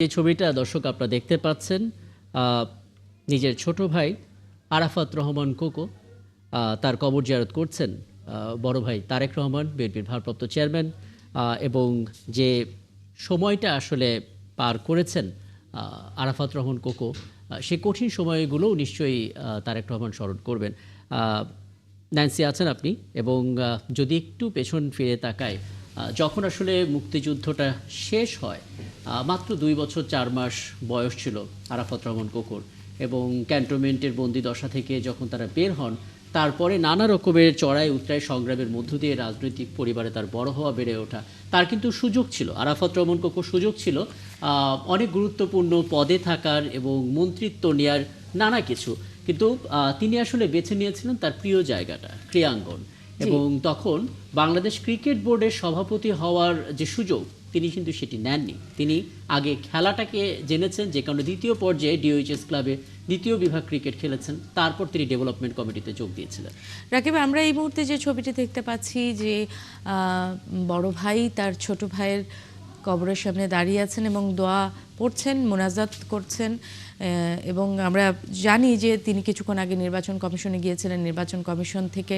এই ছবিটা দর্শক আপনারা দেখতে পাচ্ছেন নিজের ছোট ভাই আরাফাত রহমান কোকো তার কবর জিয়ারত করছেন বড় ভাই তারেক রহমান বিএনপির ভারপ্রাপ্ত চেয়ারম্যান এবং যে সময়টা আসলে পার করেছেন আরাফাত রহমান কোকো সেই কঠিন সময়গুলোও নিশ্চয়ই তারেক রহমান স্মরণ করবেন। ন্যান্সি আছেন আপনি এবং যদি একটু পেছন ফিরে তাকায় যখন আসলে মুক্তিযুদ্ধটা শেষ হয় মাত্র 2 বছর 4 মাস বয়স ছিল আরাফাত রহমান কোকোর এবং ক্যান্টনমেন্টের বন্দি দশা থেকে যখন তারা বের হন তারপরে নানা রকমের চড়াই উতরাই সংগ্রামের মধ্য দিয়ে রাজনৈতিক পরিবারে তার বড় হওয়া বেড়ে ওঠা তার কিন্তু সুযোগ ছিল আরাফাত রহমান কোকোর সুযোগ ছিল অনেক গুরুত্বপূর্ণ পদে থাকার এবং মন্ত্রিত্ব নেওয়ার নানা কিছু কিন্তু তিনি আসলে বেছে নিয়েছিলেন তার প্রিয় জায়গাটা ক্রীড়াঙ্গন এবং তখন বাংলাদেশ ক্রিকেট বোর্ডের সভাপতি হওয়ার যে সুযোগ তিনি কিন্তু সেটি নেননি। তিনি আগে খেলাটাকে জেনেছেন যে কারণে দ্বিতীয় পর্যায়ে ডিওএইচএস ক্লাবে দ্বিতীয় বিভাগ ক্রিকেট খেলেছেন, তারপর তিনি ডেভেলপমেন্ট কমিটিতে যোগ দিয়েছিলেন। রাকিব, আমরা এই মুহূর্তে যে ছবিটি দেখতে পাচ্ছি যে বড় ভাই তার ছোট ভাইয়ের কবরের সামনে দাঁড়িয়ে আছেন এবং দোয়া পড়ছেন, মোনাজাত করছেন এবং আমরা জানি যে তিনি কিছুক্ষণ আগে নির্বাচন কমিশনে গিয়েছিলেন, নির্বাচন কমিশন থেকে